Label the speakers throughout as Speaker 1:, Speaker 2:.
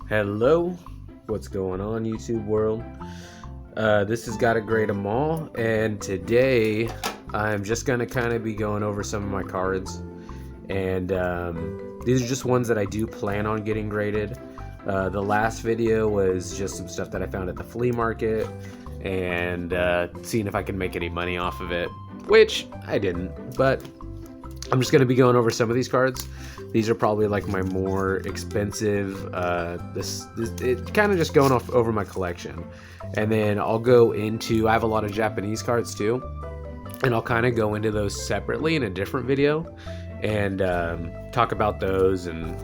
Speaker 1: Hello, what's going on, YouTube world? This has Gotta Grade 'em All, and today I'm just gonna kind of be going over some of my cards, and these are just ones that I do plan on getting graded. The last video was just some stuff that I found at the flea market, and seeing if I can make any money off of it, which I didn't, but I'm just going to be going over some of these cards. These are probably like my more expensive, it kind of just going over my collection. And then I'll go into, I have a lot of Japanese cards too, and I'll kind of go into those separately in a different video and talk about those. And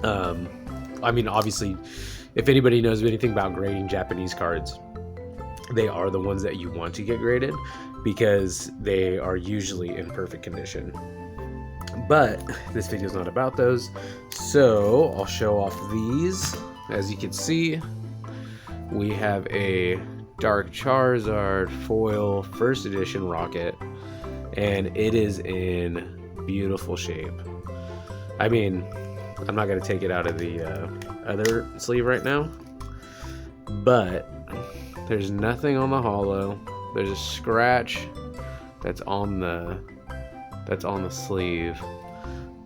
Speaker 1: I mean, obviously, if anybody knows anything about grading Japanese cards, they are the ones that you want to get graded because they are usually in perfect condition. But this video is not about those, so I'll show off these. As you can see, we have a Dark Charizard foil first edition rocket, and it is in beautiful shape. I mean, I'm not going to take it out of the other sleeve right now, but there's nothing on the hollow. There's a scratch that's on the sleeve,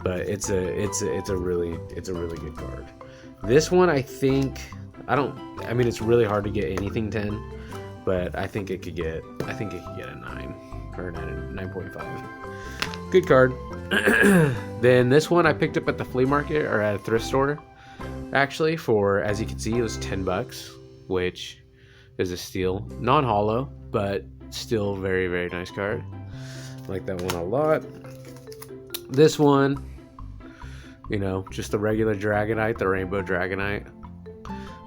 Speaker 1: but it's a really good card. This one, I mean, it's really hard to get anything 10, but I think it could get a 9 or 9.5. Good card. Then this one I picked up at the flea market, or at a thrift store, actually, for, as you can see, it was $10, which is a steal. Non-hollow, but still very nice card. Like that one a lot. This one, you know, just the regular Dragonite, the Rainbow Dragonite.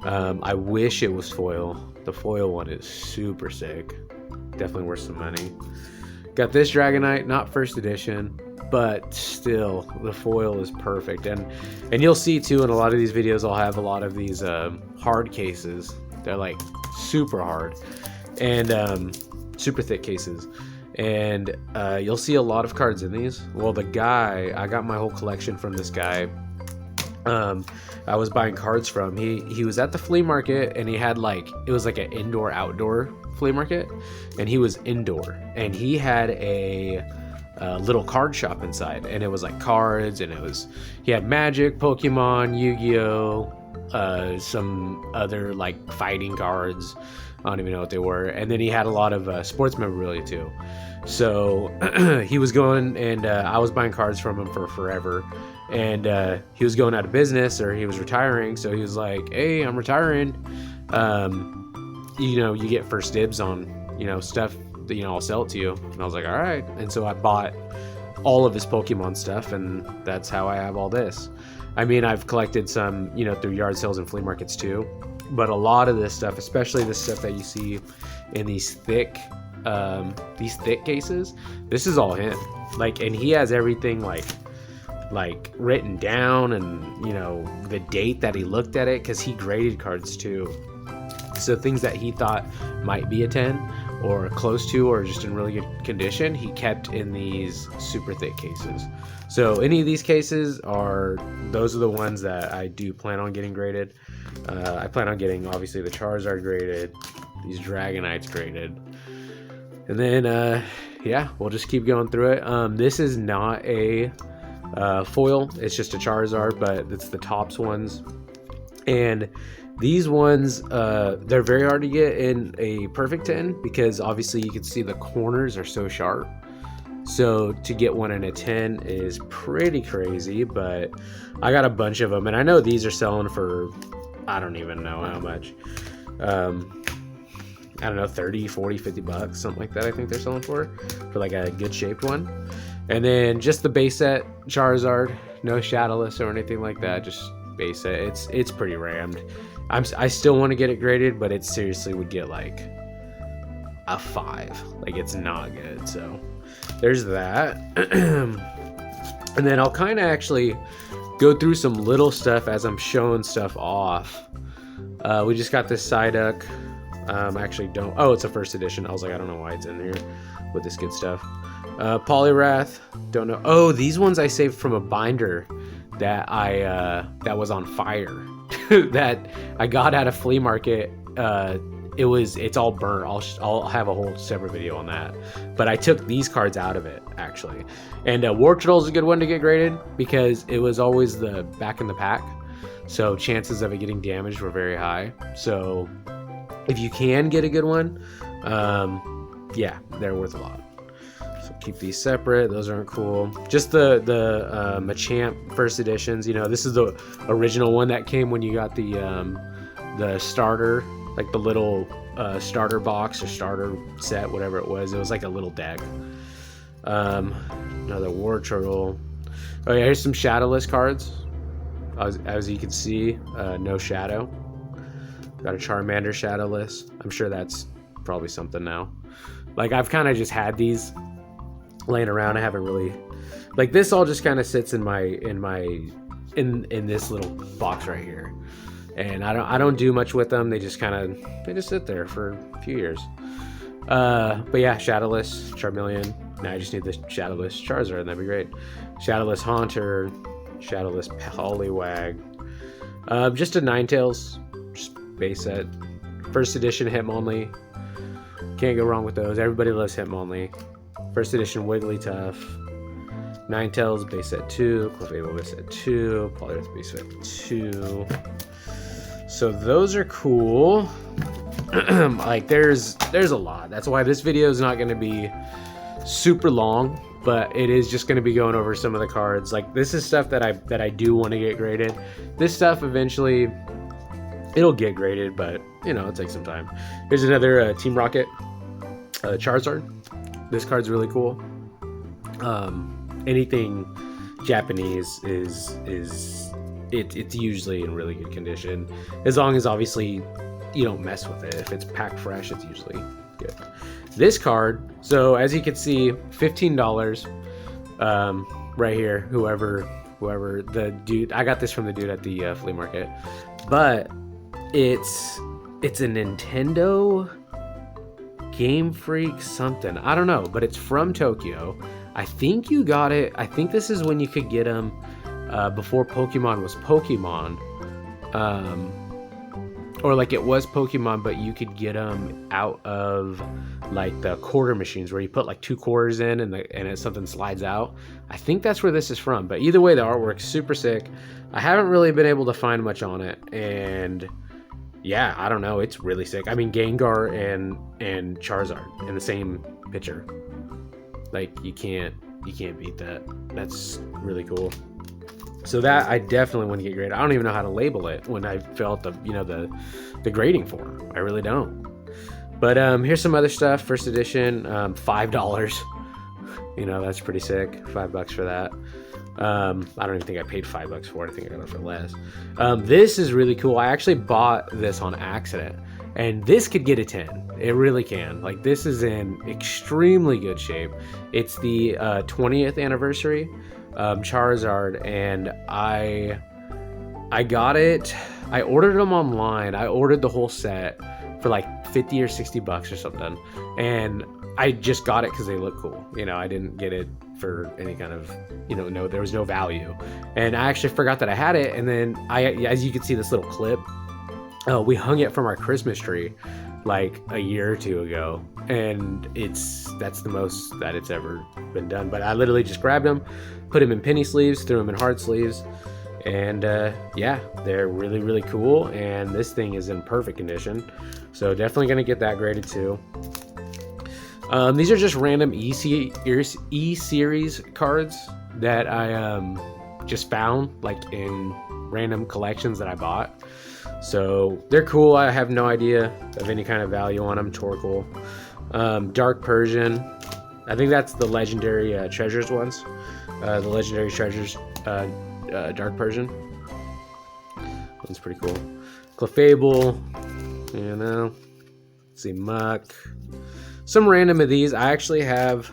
Speaker 1: I wish it was foil. The foil one is super sick. Definitely worth some money. Got this Dragonite, not first edition, but still the foil is perfect. And you'll see too in a lot of these videos, I'll have a lot of these hard cases. They're like super hard and super thick cases. And you'll see a lot of cards in these. Well, the guy, I got my whole collection from this guy. I was buying cards from. He was at the flea market, and he had it was like an indoor outdoor flea market, and he was indoor, and he had a little card shop inside, and it was like cards, and he had Magic, Pokemon, Yu-Gi-Oh, some other like fighting cards. I don't even know what they were. And then he had a lot of sports memorabilia too. So he was going, and I was buying cards from him for forever. And he was going out of business, or he was retiring. So he was like, "Hey, I'm retiring. You know, you get first dibs on, you know, stuff that, you know, I'll sell it to you." And I was like, "All right." And so I bought all of his Pokemon stuff, and that's how I have all this. I mean, I've collected some, you know, through yard sales and flea markets too. But a lot of this stuff, especially this stuff that you see in these thick cases, this is all him. And he has everything like written down, and, you know, the date that he looked at it, because he graded cards too. So things that he thought might be a 10 or close to, or just in really good condition, he kept in these super thick cases. So any of these cases those are the ones that I do plan on getting graded. I plan on getting, obviously, the Charizard graded, these Dragonites graded, and then yeah, we'll just keep going through it. This is not a foil, it's just a Charizard, but it's the tops ones. And these ones, they're very hard to get in a perfect 10, because obviously you can see the corners are so sharp. So to get one in a 10 is pretty crazy, but I got a bunch of them, and I know these are selling for, I don't even know how much. I don't know, 30, 40, 50 bucks, something like that. I think they're selling for like a good shaped one. And then just the base set Charizard, no shadowless or anything like that, just base set. It's pretty rammed. I still want to get it graded, but it seriously would get like a 5. Like, it's not good. So there's that. And then I'll kind of actually go through some little stuff as I'm showing stuff off. We just got this Psyduck. Actually don't. Oh, it's a first edition. I was like, I don't know why it's in here with this good stuff. Poliwrath. Don't know. Oh, these ones I saved from a binder that that was on fire. that I got at a flea market. It's all burnt. I'll have a whole separate video on that. But I took these cards out of it, actually. And War Turtle is a good one to get graded because it was always the back in the pack. So chances of it getting damaged were very high. So if you can get a good one, yeah, they're worth a lot. So keep these separate. Those aren't cool. Just the Machamp first editions. You know, this is the original one that came when you got the starter, like the little starter box or starter set, whatever it was. It was like a little deck. Another War Turtle. Oh yeah, here's some shadowless cards. As you can see, no shadow. Got a Charmander shadowless. I'm sure that's probably something now. Like, I've kind of just had these laying around. I haven't really, like, this all just kind of sits in this little box right here, and I don't do much with them. They just sit there for a few years. But yeah, shadowless Charmeleon. Now I just need the shadowless Charizard, and that'd be great. Shadowless Haunter, shadowless Poliwag. Just a Ninetales, just base set. First edition Hitmonlee. Can't go wrong with those. Everybody loves Hitmonlee. First edition Wigglytuff. Ninetales base set 2. Clefable base set 2. Poliwrath base set 2. So those are cool. Like, there's a lot. That's why this video is not going to be super long, but it is just going to be going over some of the cards. Like, this is stuff that I do want to get graded. This stuff eventually it'll get graded, but you know, it'll take some time. Here's another Team Rocket Charizard. This card's really cool. Anything Japanese is it's usually in really good condition, as long as obviously you don't mess with it. If it's packed fresh, it's usually good. This card, so as you can see, $15 right here. Whoever the dude, I got this from the dude at the flea market, but it's a Nintendo Game Freak something, I don't know, but it's from Tokyo. I think you got it, I think this is when you could get them before Pokemon was Pokemon, or like it was Pokemon, but you could get them out of like the quarter machines where you put like 2 quarters in and something slides out. I think that's where this is from, but either way, the artwork's super sick. I haven't really been able to find much on it, and yeah, I don't know, it's really sick. I mean, Gengar and Charizard in the same picture. Like, you can't beat that. That's really cool. So that I definitely want to get graded. I don't even know how to label it when I fill out the grading form. I really don't. But here's some other stuff. First edition, $5. You know, that's pretty sick. $5 for that. I don't even think I paid $5 for it. I think I got it for less. This is really cool. I actually bought this on accident, and this could get a 10. It really can. Like, this is in extremely good shape. It's the 20th anniversary Charizard, and I got it. I ordered them online. I ordered the whole set for like 50 or 60 bucks or something, and I just got it because they look cool. You know, I didn't get it for any kind of, you know, no, there was no value. And I actually forgot that I had it, and then as you can see, this little clip, we hung it from our Christmas tree like a year or 2 ago, and that's the most that it's ever been done. But I literally just grabbed them, put them in penny sleeves, threw them in hard sleeves, and yeah, they're really, really cool, and this thing is in perfect condition. So definitely gonna get that graded too. These are just random E-series cards that I just found like in random collections that I bought. So they're cool. I have no idea of any kind of value on them. Torkoal. Dark Persian. I think that's the legendary treasures ones. The legendary treasures Dark Persian. That's pretty cool. Clefable. You know. Let's see, Muck. Some random of these. I actually have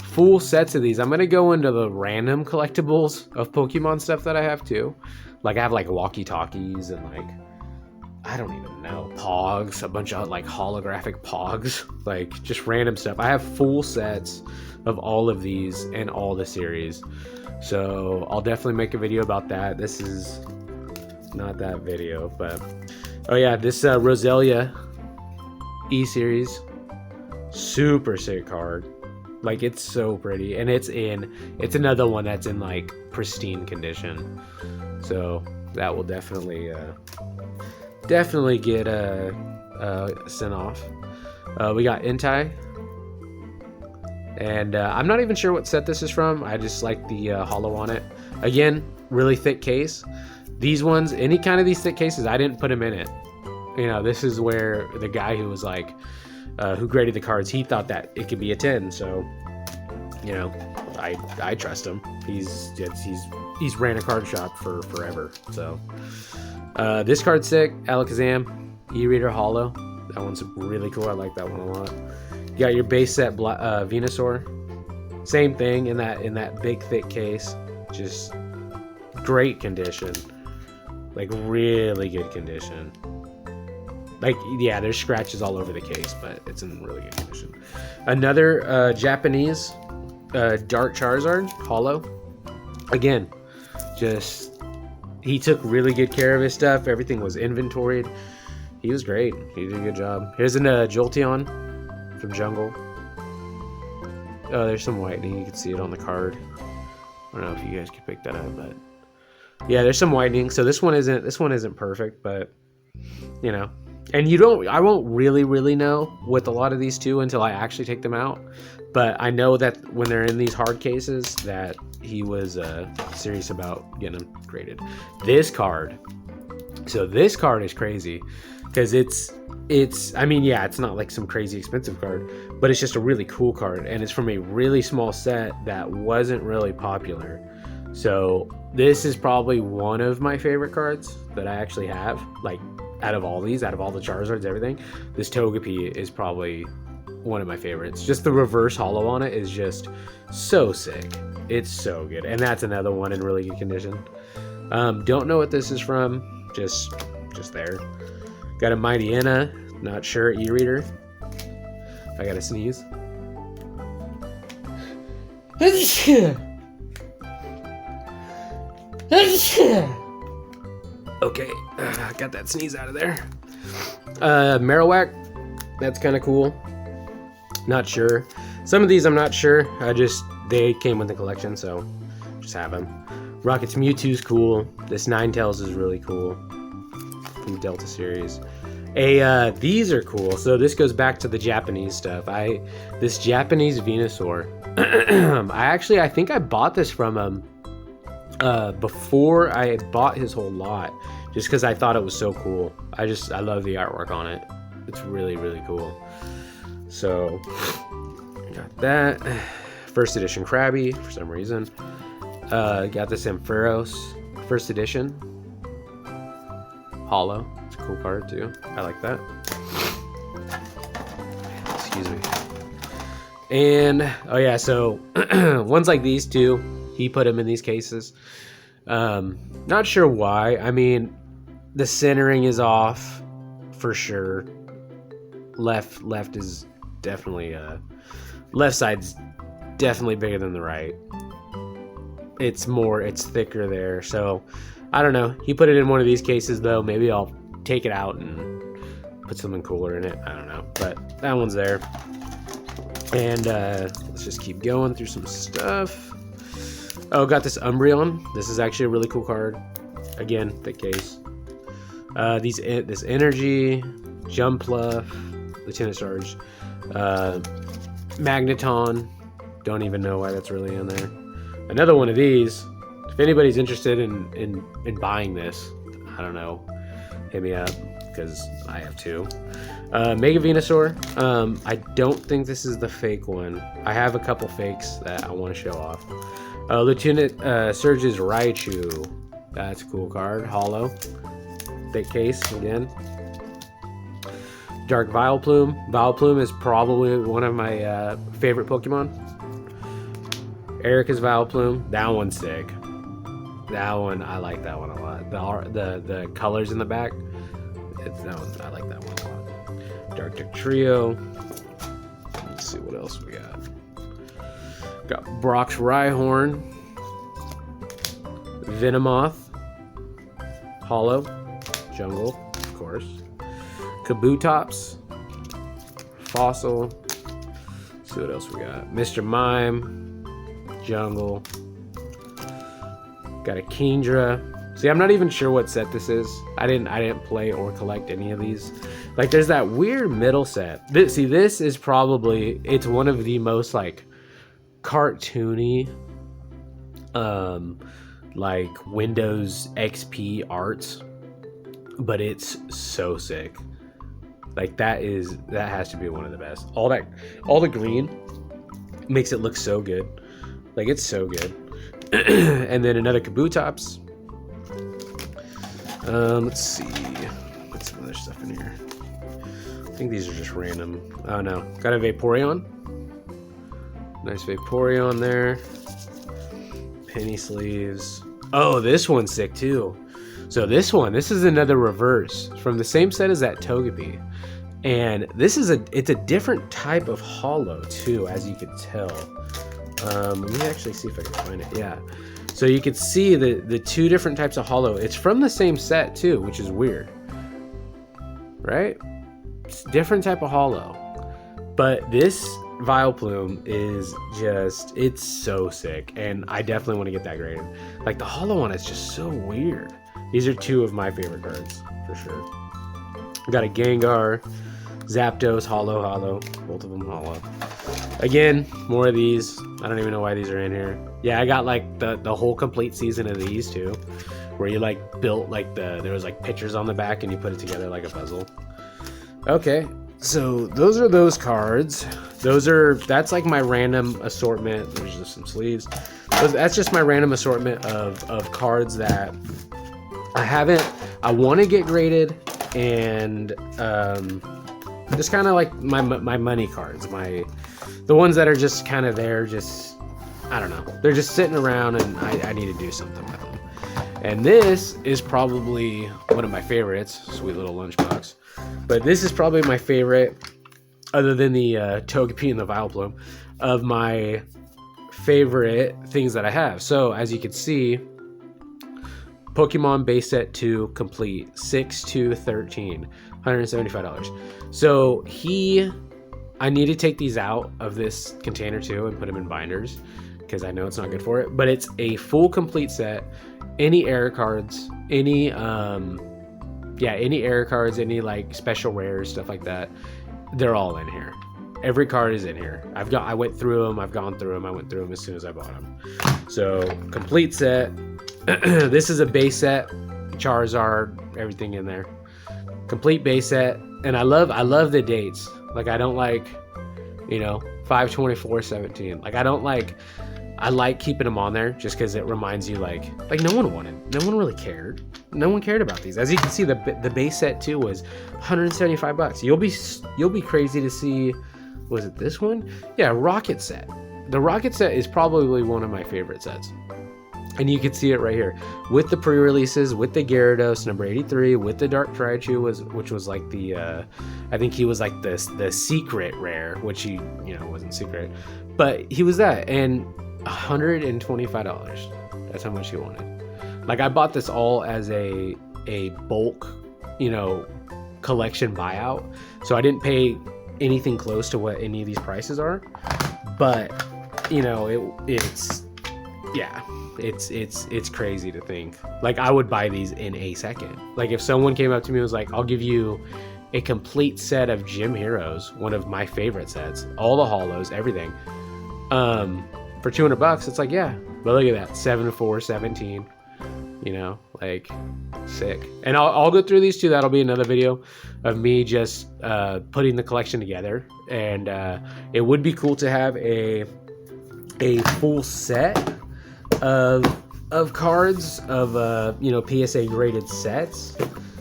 Speaker 1: full sets of these. I'm gonna go into the random collectibles of Pokemon stuff that I have too. Like, I have like walkie-talkies and like, I don't even know, Pogs, a bunch of like holographic Pogs, like just random stuff. I have full sets of all of these and all the series. So I'll definitely make a video about that. This is not that video. But oh yeah, this Roselia E-Series, super sick card. Like, it's so pretty, and it's another one that's in like pristine condition. So that will definitely get sent off. We got Intai, and I'm not even sure what set this is from. I just like the hollow on it. Again, really thick case. These ones, any kind of these thick cases, I didn't put them in it. You know, this is where the guy who was like, who graded the cards, he thought that it could be a 10. So, you know, I trust him. He's ran a card shop for forever. So, this card's sick. Alakazam, E-Reader Hollow. That one's really cool. I like that one a lot. You got your base set Venusaur. Same thing in that big thick case. Just great condition. Like, really good condition. Like, yeah, there's scratches all over the case, but it's in really good condition. Another Japanese Dark Charizard Hollow. Again, just, he took really good care of his stuff. Everything was inventoried. He was great. He did a good job. Here's a Jolteon from Jungle. Oh, there's some whitening. You can see it on the card. I don't know if you guys can pick that up, but yeah, there's some whitening. So this one isn't perfect, but you know. And I won't really know with a lot of these two until I actually take them out. But I know that when they're in these hard cases, that he was serious about getting them graded. This card is crazy because it's I mean, yeah, it's not like some crazy expensive card, but it's just a really cool card, and it's from a really small set that wasn't really popular. So this is probably one of my favorite cards that I actually have. Like, out of all the Charizards, everything, this Togepi is probably one of my favorites. Just the reverse hollow on it is just so sick. It's so good. And that's another one in really good condition. Don't know what this is from. Just there. Got a Mightyena. Not sure. E-Reader. I gotta sneeze. Okay, got that sneeze out of there. Marowak, that's kind of cool. Not sure. Some of these I'm not sure. They came with the collection, so just have them. Rocket's Mewtwo's cool. This Ninetales is really cool from Delta series. These are cool. So this goes back to the Japanese stuff. This Japanese Venusaur. I think I bought this from him before I had bought his whole lot, just because I thought it was so cool. I love the artwork on it. It's really, really cool. So got that. First edition Krabby for some reason. Got this Ampharos first edition Hollow. It's a cool card too. I like that. Excuse me. And oh yeah, so ones like these two, he put them in these cases. Not sure why. I mean, the centering is off for sure. Left is definitely left side's definitely bigger than the right. It's thicker there. So I don't know. He put it in one of these cases though. Maybe I'll take it out and put something cooler in it. I don't know. But that one's there. And let's just keep going through some stuff. Oh, got this Umbreon. This is actually a really cool card. Again, thick case. This Energy, Jumpluff, Lieutenant Sarge, Magneton. Don't even know why that's really in there. Another one of these. If anybody's interested in buying this, I don't know, hit me up because I have two. Mega Venusaur. I don't think this is the fake one. I have a couple fakes that I want to show off. Lieutenant Surge's Raichu. That's a cool card. Hollow. Thick case again. Dark Vileplume. Vileplume is probably one of my favorite Pokemon. Erica's Vileplume. That one's sick. That one, I like that one a lot. The colors in the back. I like that one a lot. Dark Trio. Let's see what else we got. Got Brock's Rhyhorn, Venomoth, Hollow, Jungle, of course. Kabutops, Fossil. Let's see what else we got. Mr. Mime, Jungle. Got a Kingdra. See, I'm not even sure what set this is. I didn't play or collect any of these. Like, there's that weird middle set. This is probably, it's one of the most like cartoony, like Windows XP arts, but it's so sick. Like that has to be one of the best. All the green makes it look so good. Like it's so good. And then another Kabutops. Let's see. Put some other stuff in here. I think these are just random. Oh no. Got a Vaporeon. Nice Vaporeon there. Penny sleeves. Oh, this one's sick too. So this is another reverse from the same set as that Togepi. And this is it's a different type of hollow too, as you can tell. Let me actually see if I can find it. Yeah. So you can see the two different types of hollow. It's from the same set too, which is weird. Right? It's different type of hollow. But this Vileplume is just, it's so sick. And I definitely want to get that graded. Like the hollow one is just so weird. These are two of my favorite cards, for sure. Got a Gengar, Zapdos, hollow, both of them hollow. Again, more of these. I don't even know why these are in here. Yeah, I got like the whole complete season of these too, where you like built like there was like pictures on the back and you put it together like a puzzle. Okay, so those are those cards. That's like my random assortment. There's just some sleeves. That's just my random assortment of cards that I want to get graded, and just kind of like my money cards, the ones that are just kind of there, just, I don't know, they're just sitting around and I need to do something with them. And this is probably one of my favorites, sweet little lunchbox, but this is probably my favorite, other than the Togepi and the Vileplume, of my favorite things that I have. So as you can see, Pokemon base set 2 complete, 6/2/13, $175. So I need to take these out of this container too and put them in binders because I know it's not good for it. But it's a full complete set. Any error cards, any error cards, any like special rares, stuff like that, they're all in here. Every card is in here. I went through them. I've gone through them. I went through them as soon as I bought them. So complete set. This is a base set, Charizard, everything in there. Complete base set, and I love the dates. Like I don't like, 5/24/17. Like I like keeping them on there just because it reminds you like no one really cared. No one cared about these. As you can see, the base set too was $175. You'll be crazy to see. Was it this one? Yeah, Rocket set. The Rocket set is probably one of my favorite sets. And you can see it right here with the pre-releases, with the Gyarados number 83, with the Dark Raichu, which was like the, I think he was like the secret rare, which he, wasn't secret, but he was that, and $125. That's how much he wanted. Like I bought this all as a bulk, collection buyout, so I didn't pay anything close to what any of these prices are, but it's crazy to think. Like I would buy these in a second. Like if someone came up to me and was like, I'll give you a complete set of Gym Heroes, one of my favorite sets, all the hollows, everything, for $200, it's like, yeah. But look at that, 7/4/17, like sick. And I'll go through these too. That'll be another video of me just putting the collection together. And it would be cool to have a full set of cards of PSA graded sets,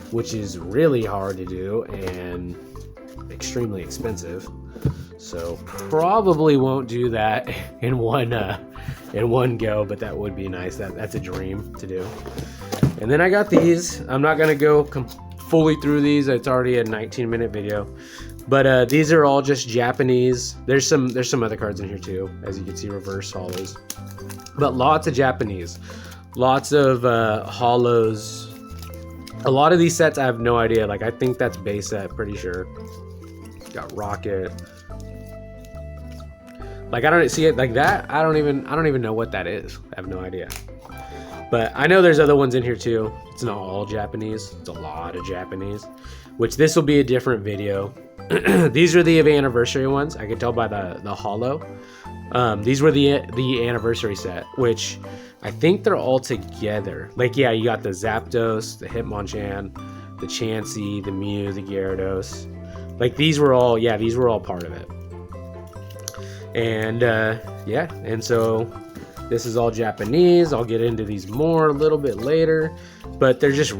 Speaker 1: which is really hard to do and extremely expensive. So probably won't do that in one go, but that would be nice. That's a dream to do. And then I got these. I'm not gonna go fully through these. It's already a 19-minute video. But these are all just Japanese. There's some other cards in here too, as you can see, reverse hollows. But lots of Japanese, lots of hollows, A lot of these sets I have no idea. Like I think that's base set, pretty sure. Got Rocket. Like I don't see it like that. I don't even know what that is. I have no idea. But I know there's other ones in here too. It's not all Japanese. It's a lot of Japanese, which this will be a different video. These are the anniversary ones. I can tell by the hollow. These were the anniversary set, which I think they're all together. Like, yeah, you got the Zapdos, the Hitmonchan, the Chansey, the Mew, the Gyarados. Like these were all part of it. And yeah, and so this is all Japanese. I'll get into these more a little bit later, but they're just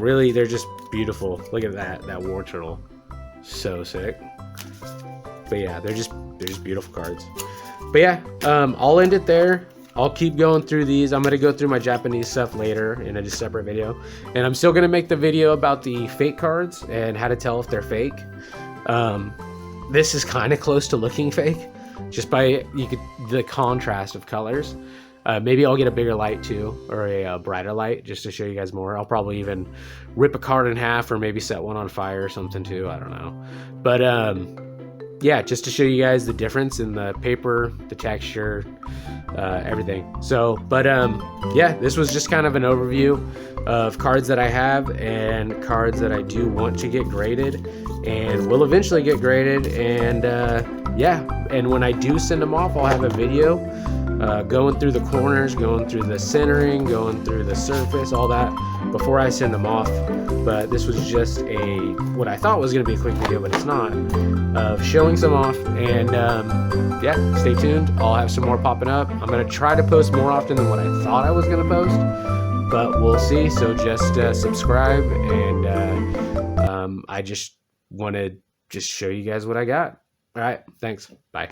Speaker 1: beautiful. Look at that War Turtle, so sick. But yeah, they're just beautiful cards. But yeah, I'll end it there. I'll keep going through these. I'm gonna go through my Japanese stuff later in a separate video, and I'm still gonna make the video about the fake cards and how to tell if they're fake. This is kind of close to looking fake, just by the contrast of colors. Maybe I'll get a bigger light too, or a brighter light, just to show you guys more. I'll probably even rip a card in half, or maybe set one on fire or something too. I don't know, but yeah, just to show you guys the difference in the paper, the texture, everything. So, but yeah, this was just kind of an overview of cards that I have and cards that I do want to get graded and will eventually get graded. And yeah, and when I do send them off, I'll have a video going through the corners, going through the centering, going through the surface, all that before I send them off. But this was just what I thought was going to be a quick video, but it's not, of showing some off. And yeah, stay tuned. I'll have some more popping up. I'm going to try to post more often than what I thought I was going to post, but we'll see. So just subscribe, and I just want to show you guys what I got. All right, thanks. Bye.